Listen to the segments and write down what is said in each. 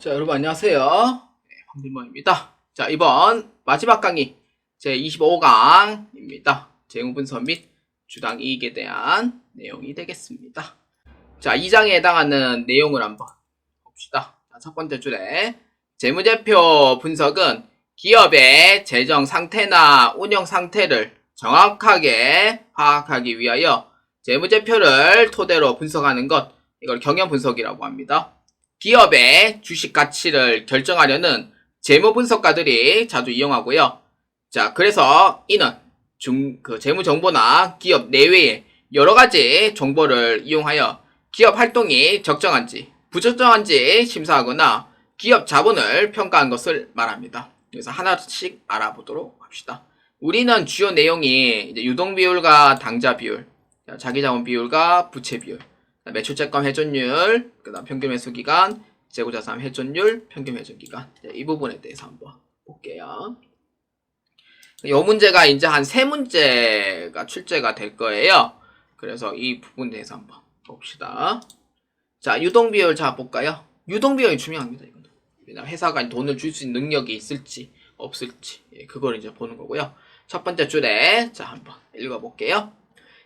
자, 여러분 안녕하세요. 네, 황진모입니다. 자, 이번 마지막 강의 제25강입니다. 재무분석 및 주당 이익에 대한 내용이 되겠습니다. 자, 2장에 해당하는 내용을 한번 봅시다. 자, 첫 번째 줄에 재무제표 분석은 기업의 재정 상태나 운영 상태를 정확하게 파악하기 위하여 재무제표를 토대로 분석하는 것, 이걸 경영 분석이라고 합니다. 기업의 주식 가치를 결정하려는 재무 분석가들이 자주 이용하고요. 자, 그래서 이는 재무 정보나 기업 내외의 여러 가지 정보를 이용하여 기업 활동이 적정한지 부적정한지 심사하거나 기업 자본을 평가한 것을 말합니다. 그래서 하나씩 알아보도록 합시다. 우리는 주요 내용이 이제 유동 비율과 당좌 비율, 자기자본 비율과 부채 비율, 매출채권 회전율, 그다음 평균 매수기간, 재고자산 회전율, 평균 회전기간, 이 부분에 대해서 한번 볼게요. 이 문제가 이제 한 3문제가 출제가 될 거예요. 그래서 이 부분에 대해서 한번 봅시다. 자, 유동비율 볼까요? 유동비율이 중요합니다. 이거는. 왜냐면 회사가 돈을 줄 수 있는 능력이 있을지 없을지, 그걸 이제 보는 거고요. 첫 번째 줄에 자 한번 읽어볼게요.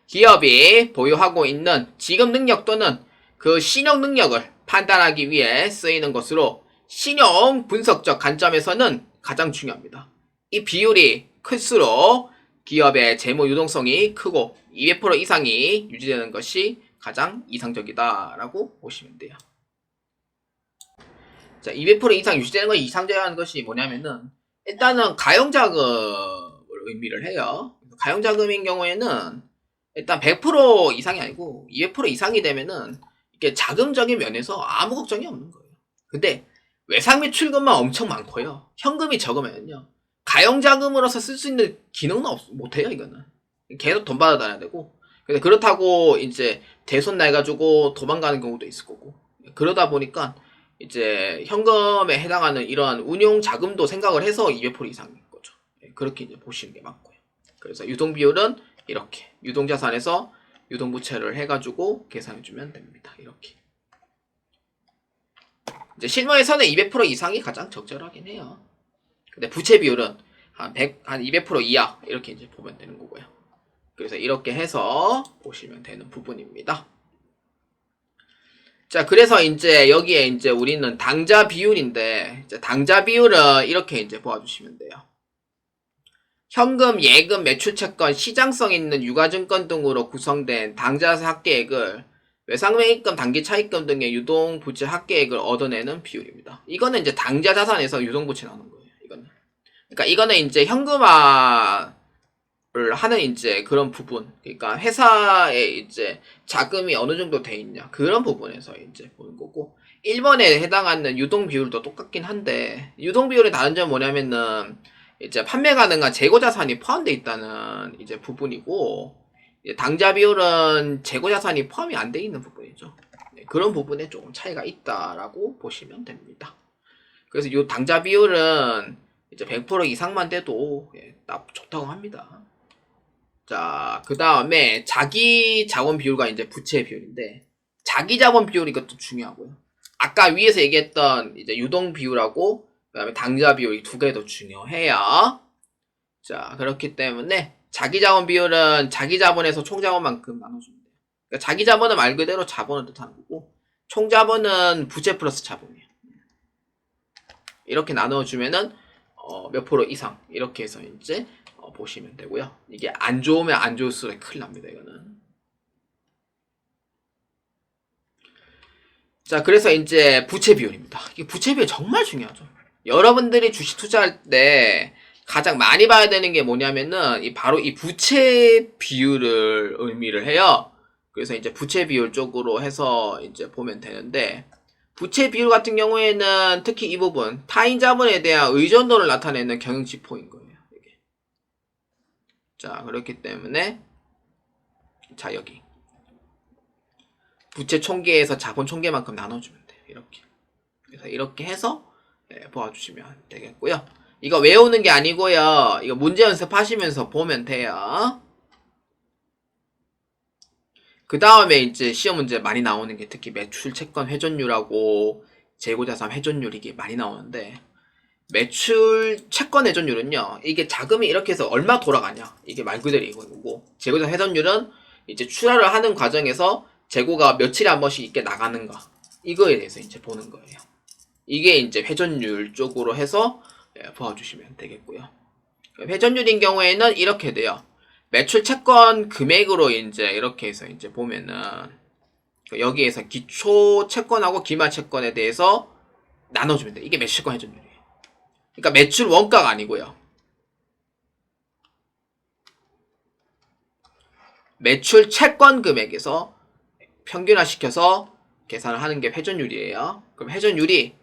기업이 보유하고 있는 지급 능력 또는 그 신용 능력을 판단하기 위해 쓰이는 것으로 신용 분석적 관점에서는 가장 중요합니다. 이 비율이 클수록 기업의 재무 유동성이 크고 200% 이상이 유지되는 것이 가장 이상적이다라고 보시면 돼요. 자, 200% 이상 유지되는 것이 이상적이라는 것이 뭐냐면은 일단은 가용자금을 의미를 해요. 가용자금인 경우에는 일단 100% 이상이 아니고 200% 이상이 되면은 이게 자금적인 면에서 아무 걱정이 없는 거예요. 근데 외상및 출금만 엄청 많고요. 현금이 적으면요. 가용자금으로서 쓸 수 있는 기능은 못해요, 이거는. 계속 돈 받아다녀야 되고. 근데 그렇다고 이제 대손 나가지고 도망가는 경우도 있을 거고. 그러다 보니까 이제 현금에 해당하는 이러한 운용 자금도 생각을 해서 200% 이상인 거죠. 그렇게 이제 보시는 게 맞고요. 그래서 유동 비율은 이렇게 유동자산에서 유동부채를 해가지고 계산해주면 됩니다. 이렇게. 이제 실무에서는 200% 이상이 가장 적절하긴 해요. 근데 부채 비율은 한 200% 이하 이렇게 이제 보면 되는 거고요. 그래서 이렇게 해서 보시면 되는 부분입니다. 자, 그래서 이제 여기에 이제 우리는 당좌 비율인데, 이제 당좌 비율은 이렇게 이제 보아주시면 돼요. 현금, 예금, 매출채권, 시장성 있는 유가증권 등으로 구성된 당좌자 합계액을 외상매입금, 단기차입금 등의 유동부채 합계액을 얻어내는 비율입니다. 이거는 이제 당좌자산에서 유동부채 나오는 거예요. 이거는. 그러니까 이거는 이제 현금화를 하는 이제 그런 부분. 그러니까 회사에 이제 자금이 어느 정도 돼 있냐. 그런 부분에서 이제 보는 거고. 1번에 해당하는 유동 비율도 똑같긴 한데, 유동 비율의 다른 점은 뭐냐면은, 이제 판매 가능한 재고 자산이 포함되어 있다는 이제 부분이고, 이제 당좌 비율은 재고 자산이 포함이 안 되어 있는 부분이죠. 네, 그런 부분에 조금 차이가 있다라고 보시면 됩니다. 그래서 이 당좌 비율은 이제 100% 이상만 돼도 딱 좋다고 합니다. 자, 그 다음에 자기 자본 비율과 이제 부채 비율인데, 자기 자본 비율이 이것도 중요하고요. 아까 위에서 얘기했던 이제 유동 비율하고 그 다음에 당좌 비율이 두 개도 중요해요. 자, 그렇기 때문에 자기 자본 비율은 자기 자본에서 총 자본만큼 나눠주면 돼요. 그러니까 자기 자본은 말 그대로 자본을 뜻하는 거고, 총 자본은 부채 플러스 자본이에요. 이렇게 나눠주면은 몇 프로 이상 이렇게 해서 이제 보시면 되고요. 이게 안 좋으면 안 좋을수록 큰일 납니다. 이거는. 자, 그래서 이제 부채 비율입니다. 이 부채 비율 정말 중요하죠. 여러분들이 주식 투자할 때 가장 많이 봐야 되는 게 뭐냐면은 바로 이 부채 비율을 의미를 해요. 그래서 이제 부채 비율 쪽으로 해서 이제 보면 되는데, 부채 비율 같은 경우에는 특히 이 부분 타인 자본에 대한 의존도를 나타내는 경영 지표인 거예요. 이게. 자, 그렇기 때문에 자, 여기 부채 총계에서 자본 총계만큼 나눠주면 돼요. 이렇게. 그래서 이렇게 해서 보아주시면 되겠고요. 이거 외우는 게 아니고요. 이거 문제 연습하시면서 보면 돼요. 그 다음에 이제 시험 문제 많이 나오는 게 특히 매출 채권 회전율하고 재고자산 회전율 이게 많이 나오는데, 매출 채권 회전율은요, 이게 자금이 이렇게 해서 얼마 돌아가냐, 이게 말 그대로 이거고, 재고자산 회전율은 이제 출하를 하는 과정에서 재고가 며칠에 한 번씩 이렇게 나가는가, 이거에 대해서 이제 보는 거예요. 이게 이제 회전율 쪽으로 해서 보아주시면 되겠고요. 회전율인 경우에는 이렇게 돼요. 매출 채권 금액으로 이제 이렇게 해서 이제 보면은, 여기에서 기초 채권하고 기말 채권에 대해서 나눠주면 돼요. 이게 매출 채권 회전율이에요. 그러니까 매출 원가가 아니고요. 매출 채권 금액에서 평균화 시켜서 계산을 하는 게 회전율이에요. 그럼 회전율이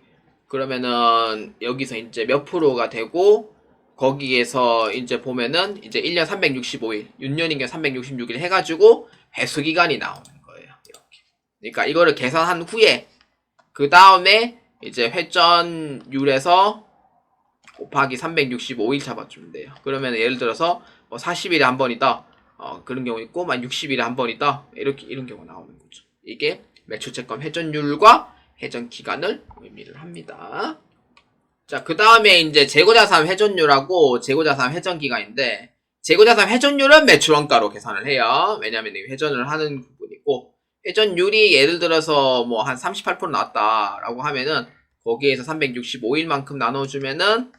그러면은 여기서 이제 몇 프로가 되고, 거기에서 이제 보면은 이제 1년 365일, 6년인경 366일 해가지고 회수 기간이 나오는 거예요. 이렇게. 그러니까 이거를 계산한 후에 그 다음에 이제 회전율에서 곱하기 365일 잡아주면 돼요. 그러면 예를 들어서 뭐 40일에 한 번이다. 그런 경우 있고, 만 60일에 한 번이다. 이런 경우 나오는 거죠. 이게 매출채권 회전율과 회전 기간을 의미를 합니다. 자, 그 다음에 이제 재고자산 회전율하고 재고자산 회전 기간인데, 재고자산 회전율은 매출원가로 계산을 해요. 왜냐면 회전을 하는 부분이고, 회전율이 예를 들어서 뭐 한 38% 나왔다라고 하면은 거기에서 365일만큼 나눠주면은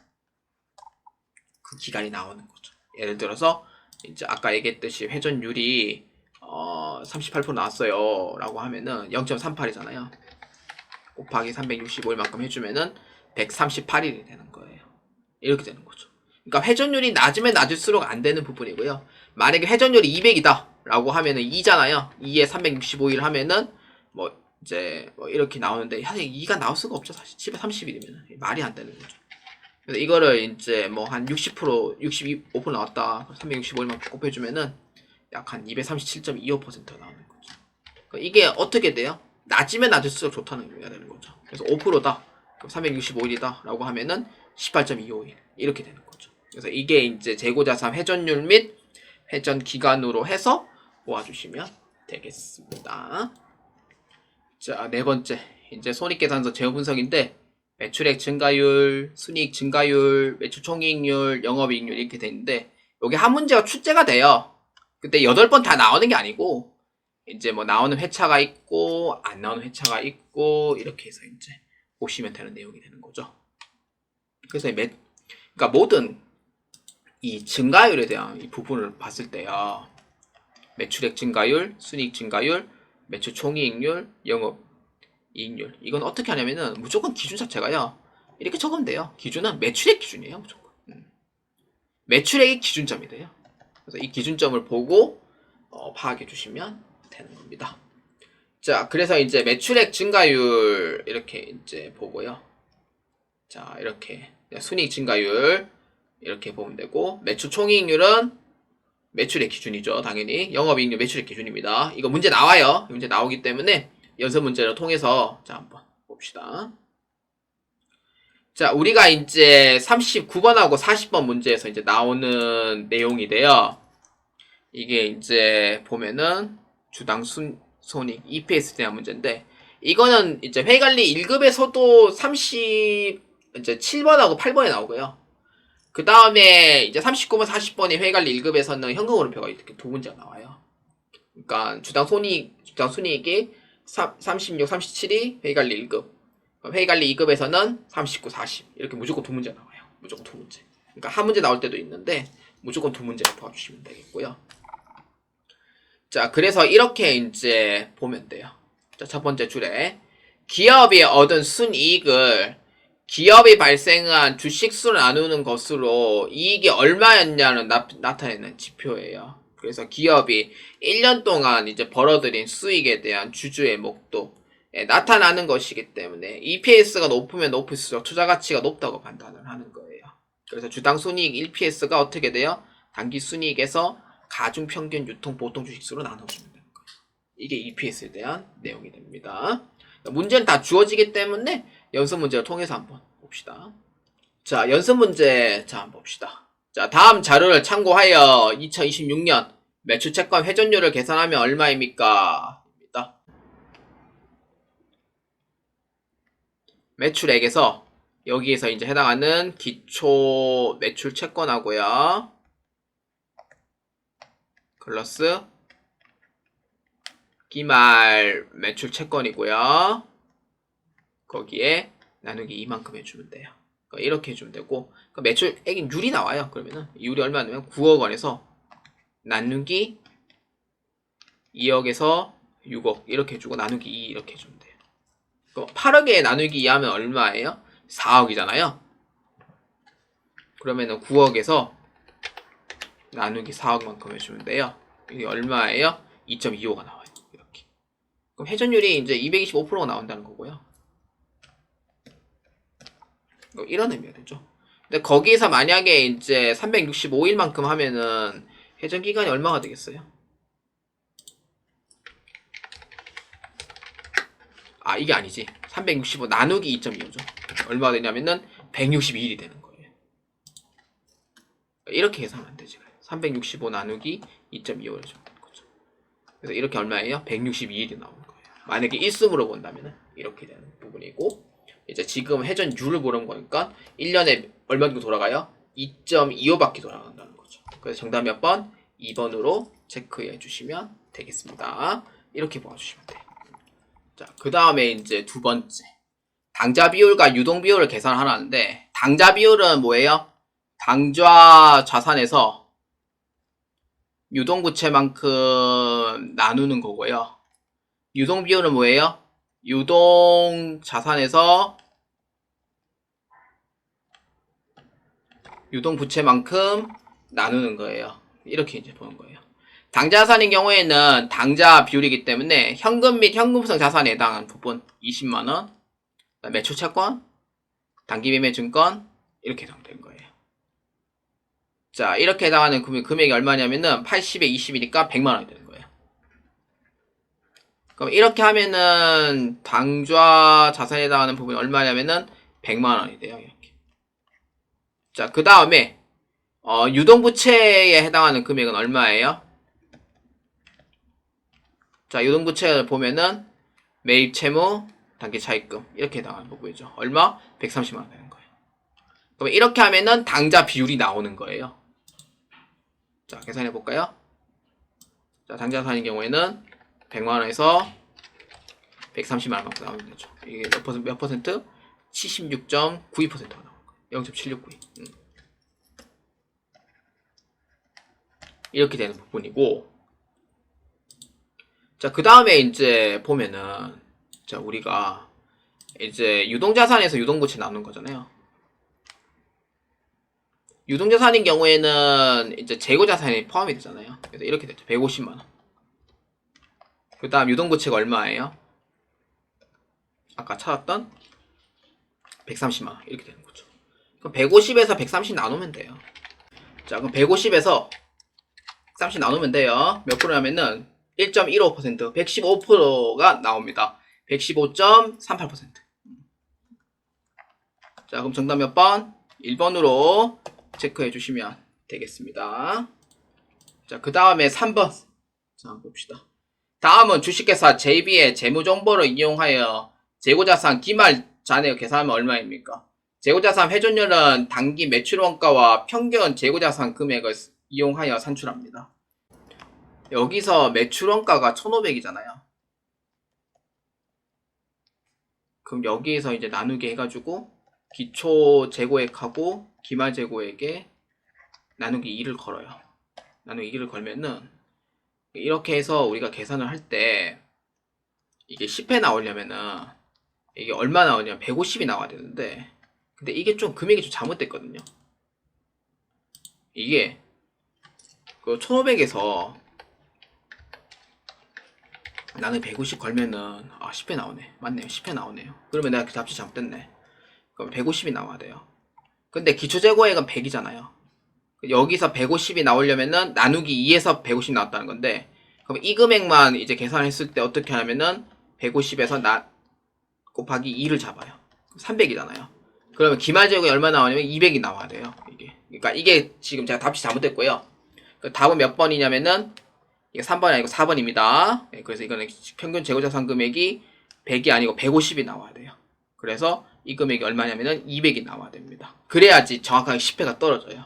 그 기간이 나오는 거죠. 예를 들어서 이제 아까 얘기했듯이 회전율이 38% 나왔어요 라고 하면은 0.38이잖아요. 곱하기 365일만큼 해주면은 138일이 되는 거예요. 이렇게 되는 거죠. 그러니까 회전율이 낮으면 낮을수록 안 되는 부분이고요. 만약에 회전율이 200이다 라고 하면은 2잖아요. 2에 365일 하면은 뭐 이제 뭐 이렇게 나오는데, 사실 2가 나올 수가 없죠. 사실 730일이면 말이 안 되는 거죠. 그래서 이거를 이제 뭐 한 60%, 65% 나왔다. 365일만 곱해주면은 약 한 237.25%가 나오는 거죠. 그러니까 이게 어떻게 돼요? 낮으면 낮을수록 좋다는 의미가 되는 거죠. 그래서 5%다. 365일이다. 라고 하면은 18.25일. 이렇게 되는 거죠. 그래서 이게 이제 재고자산 회전율 및 회전 기간으로 해서 모아주시면 되겠습니다. 자, 네 번째. 이제 손익계산서 재무 분석인데, 매출액 증가율, 순이익 증가율, 매출 총이익률, 영업이익률 이렇게 되는데, 여기 한 문제가 출제가 돼요. 근데 8번 다 나오는 게 아니고, 이제 뭐 나오는 회차가 있고, 안 나오는 회차가 있고, 이렇게 해서 이제 보시면 되는 내용이 되는 거죠. 그래서 그러니까 모든 이 증가율에 대한 이 부분을 봤을 때요. 매출액 증가율, 순이익 증가율, 매출 총이익률, 영업이익률. 이건 어떻게 하냐면은 무조건 기준 자체가요. 이렇게 적으면 돼요. 기준은 매출액 기준이에요. 무조건. 매출액이 기준점이 돼요. 그래서 이 기준점을 보고 파악해 주시면 되는 겁니다. 자, 그래서 이제 매출액 증가율 이렇게 이제 보고요. 자, 이렇게 순이익 증가율 이렇게 보면 되고, 매출 총이익률은 매출액 기준이죠. 당연히 영업이익률 매출액 기준입니다. 이거 문제 나와요. 문제 나오기 때문에 연습 문제를 통해서 자 한번 봅시다. 자, 우리가 이제 39번하고 40번 문제에서 이제 나오는 내용이돼요. 이게 이제 보면은 주당 손익 EPS에 대한 문제인데, 이거는 이제 회관리 1급에서도 37번하고 8번에 나오고요. 그 다음에 이제 39번, 40번의 회관리 1급에서는 현금흐름표가 이렇게 두 문제가 나와요. 그러니까 주당 순이익이 36, 37이 회관리 1급. 회관리 2급에서는 39, 40 이렇게 무조건 두 문제 나와요. 무조건 두 문제. 그러니까 한 문제 나올 때도 있는데 무조건 두 문제를 봐주시면 되겠고요. 자, 그래서 이렇게 이제 보면 돼요. 자, 첫 번째 줄에 기업이 얻은 순이익을 기업이 발생한 주식수를 나누는 것으로 이익이 얼마였냐는 나타내는 지표예요. 그래서 기업이 1년 동안 이제 벌어들인 수익에 대한 주주의 목도에 나타나는 것이기 때문에 EPS가 높으면 높을수록 투자 가치가 높다고 판단을 하는 거예요. 그래서 주당 순이익 1PS가 어떻게 돼요? 단기 순이익에서 가중평균 유통 보통 주식수로 나눠주면 되는 거예요. 이게 EPS에 대한 내용이 됩니다. 문제는 다 주어지기 때문에 연습 문제를 통해서 한번 봅시다. 자, 연습 문제 자 한번 봅시다. 자, 다음 자료를 참고하여 2026년 매출 채권 회전율을 계산하면 얼마입니까? 입니다. 매출액에서 여기에서 이제 해당하는 기초 매출 채권하고요. 플러스 기말 매출 채권이고요. 거기에 나누기 이만큼 해주면 돼요. 이렇게 해주면 되고, 매출액이 율이 나와요. 그러면은 율이 얼마냐면 9억 원에서 나누기 2억에서 6억 이렇게 해주고 나누기 2 이렇게 해주면 돼요. 8억에 나누기 2 하면 얼마예요? 4억이잖아요. 그러면은 9억에서 나누기 4억만큼 해주면 돼요. 이게 얼마예요? 2.25가 나와요. 이렇게. 그럼 회전율이 이제 225%가 나온다는 거고요. 이런 의미가 되죠. 근데 거기에서 만약에 이제 365일만큼 하면은 회전 기간이 얼마가 되겠어요? 아, 이게 아니지. 365 나누기 2.25죠. 얼마가 되냐면은 162일이 되는 거예요. 이렇게 계산하면 되지. 365 나누기 2.25를 주면 되는 거죠. 그래서 이렇게 얼마예요? 162일이 나오는 거예요. 만약에 일수으로 본다면은 이렇게 되는 부분이고, 이제 지금 회전율을 보는 거니까 1년에 얼마 정도 돌아가요? 2.25바퀴 돌아간다는 거죠. 그래서 정답 몇 번? 2번으로 체크해 주시면 되겠습니다. 이렇게 봐주시면 돼요. 자, 그 다음에 이제 두 번째. 당좌 비율과 유동 비율을 계산하라는데, 당좌 비율은 뭐예요? 당좌 자산에서 유동 부채만큼 나누는 거고요. 유동 비율은 뭐예요? 유동 자산에서 유동 부채만큼 나누는 거예요. 이렇게 이제 보는 거예요. 당좌 자산인 경우에는 당좌 비율이기 때문에 현금 및 현금성 자산에 해당하는 부분 20만원, 매출 채권, 단기 매매 증권 이렇게 해당되는 거예요. 자, 이렇게 해당하는 금액이 얼마냐면은 80에 20이니까 100만원이 되는 거예요. 그럼 이렇게 하면은 당좌 자산에 해당하는 부분이 얼마냐면은 100만원이 돼요. 이렇게. 자, 그 다음에 유동부채에 해당하는 금액은 얼마예요? 자, 유동부채를 보면은 매입 채무, 단기 차입금 이렇게 해당하는 부분이죠. 얼마? 130만원 되는 거예요. 그럼 이렇게 하면은 당좌 비율이 나오는 거예요. 자, 계산해 볼까요? 자, 당좌 자산인 경우에는 100만원에서 130만원 갖고 나오면 되죠. 이게 몇 퍼센트? 76.92%가 나오는 거예요. 0.7692. 이렇게 되는 부분이고, 자, 그 다음에 이제 보면은, 자, 우리가 이제 유동자산에서 유동부채 나누는 거잖아요. 유동자산인 경우에는 이제 재고자산이 포함이 되잖아요. 그래서 이렇게 되죠. 150만원. 그 다음 유동부채가 얼마예요? 아까 찾았던 130만원. 이렇게 되는 거죠. 그럼 150에서 130 나누면 돼요. 자, 그럼 150에서 130 나누면 돼요. 몇 프로냐면은 1.15%, 115%가 나옵니다. 115.38%. 자, 그럼 정답 몇 번? 1번으로 체크해 주시면 되겠습니다. 자, 그 다음에 3번. 자, 한번 봅시다. 다음은 주식회사 JB의 재무정보를 이용하여 재고자산 기말 잔액을 계산하면 얼마입니까? 재고자산 회전율은 단기 매출원가와 평균 재고자산 금액을 이용하여 산출합니다. 여기서 매출원가가 1,500이잖아요. 그럼 여기에서 이제 나누게 해가지고 기초 재고액하고 기말 재고액에 나누기 2를 걸어요. 나누기 2를 걸면은 이렇게 해서 우리가 계산을 할 때 이게 10회 나오려면은 이게 얼마 나오냐면 150이 나와야 되는데, 근데 이게 좀 금액이 좀 잘못됐거든요. 이게 그 1500에서 나는 150 걸면은 10회 나오네. 맞네요. 10회 나오네요. 그러면 내가 그 잡지 잘못됐네. 그럼 150이 나와야 돼요. 근데 기초재고액은 100이잖아요. 여기서 150이 나오려면은 나누기 2에서 150 나왔다는 건데, 그럼 이 금액만 이제 계산했을 때 어떻게 하냐면은 150에서 곱하기 2를 잡아요. 300이잖아요. 그러면 기말재고액이 얼마 나오냐면 200이 나와야 돼요. 이게. 그러니까 이게 지금 제가 답이 잘못됐고요. 답은 몇 번이냐면은 이게 3번이 아니고 4번입니다. 그래서 이거는 평균 재고자산 금액이 100이 아니고 150이 나와야 돼요. 그래서 이 금액이 얼마냐면은 200이 나와야 됩니다. 그래야지 정확하게 10회가 떨어져요.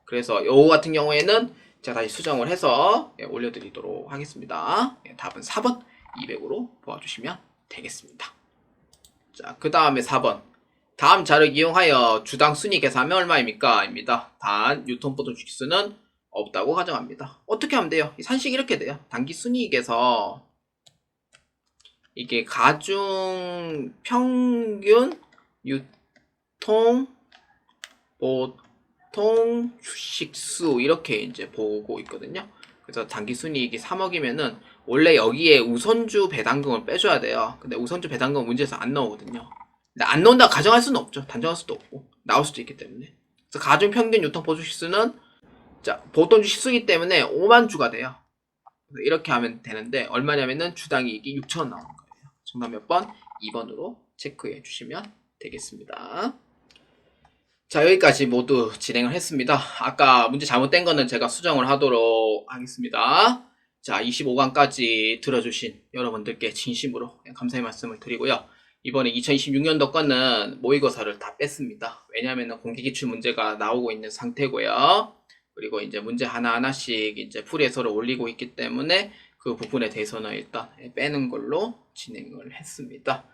그래서 요거 같은 경우에는 제가 다시 수정을 해서 올려드리도록 하겠습니다. 답은 4번 200으로 보아주시면 되겠습니다. 자, 그 다음에 4번. 다음 자료를 이용하여 주당 순위 계산하면 얼마입니까? 입니다. 단, 뉴턴포도 주식수는 없다고 가정합니다. 어떻게 하면 돼요? 이 산식이 이렇게 돼요. 단기 순이익에서 이게 가중 평균 유통 보통 주식수 이렇게 이제 보고 있거든요. 그래서 단기 순이익이 3억이면은 원래 여기에 우선주 배당금을 빼줘야 돼요. 근데 우선주 배당금 문제에서 안 나오거든요. 근데 안 나온다고 가정할 수는 없죠. 단정할 수도 없고 나올 수도 있기 때문에. 그래서 가중 평균 유통 보주식수는 자, 보통 주식수이기 때문에 5만 주가 돼요. 이렇게 하면 되는데 얼마냐면은 주당 이익이 6,000원 나오는 거예요. 정답 몇 번? 2번으로 체크해 주시면 되겠습니다. 자, 여기까지 모두 진행을 했습니다. 아까 문제 잘못된 거는 제가 수정을 하도록 하겠습니다. 자, 25강까지 들어주신 여러분들께 진심으로 감사의 말씀을 드리고요. 이번에 2026년도 거는 모의고사를 다 뺐습니다. 왜냐하면 공개기출 문제가 나오고 있는 상태고요. 그리고 이제 문제 하나하나씩 이제 풀이해서를 올리고 있기 때문에 그 부분에 대해서는 일단 빼는 걸로 진행을 했습니다.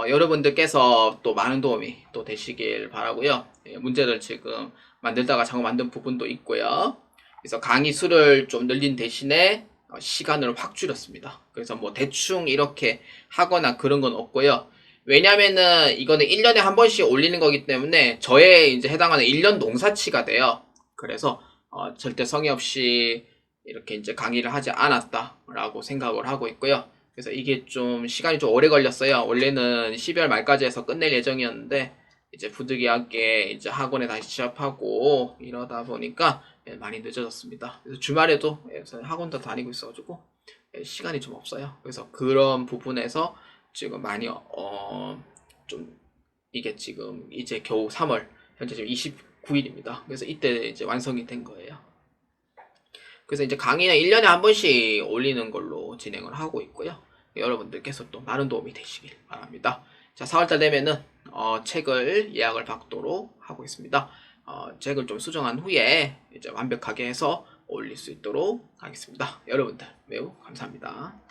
여러분들께서 또 많은 도움이 또 되시길 바라고요. 문제를 지금 만들다가 잘못 만든 부분도 있고요. 그래서 강의 수를 좀 늘린 대신에 시간을 확 줄였습니다. 그래서 뭐 대충 이렇게 하거나 그런 건 없고요. 왜냐면은 이거는 1년에 한 번씩 올리는 거기 때문에 저에 이제 해당하는 1년 농사치가 돼요. 그래서 절대 성의 없이 이렇게 이제 강의를 하지 않았다라고 생각을 하고 있고요. 그래서 이게 좀 시간이 좀 오래 걸렸어요. 원래는 12월 말까지 해서 끝낼 예정이었는데 이제 부득이하게 이제 학원에 다시 취업하고 이러다 보니까 많이 늦어졌습니다. 그래서 주말에도 학원도 다니고 있어가지고 시간이 좀 없어요. 그래서 그런 부분에서 지금 많이 좀 이게 지금 이제 겨우 3월 현재 지금 29일입니다. 그래서 이때 이제 완성이 된 거예요. 그래서 이제 강의는 1년에 한 번씩 올리는 걸로 진행을 하고 있고요. 여러분들께서 또 많은 도움이 되시길 바랍니다. 자, 4월달 되면은 책을 예약을 받도록 하고 있습니다. 책을 좀 수정한 후에 이제 완벽하게 해서 올릴 수 있도록 하겠습니다. 여러분들 매우 감사합니다.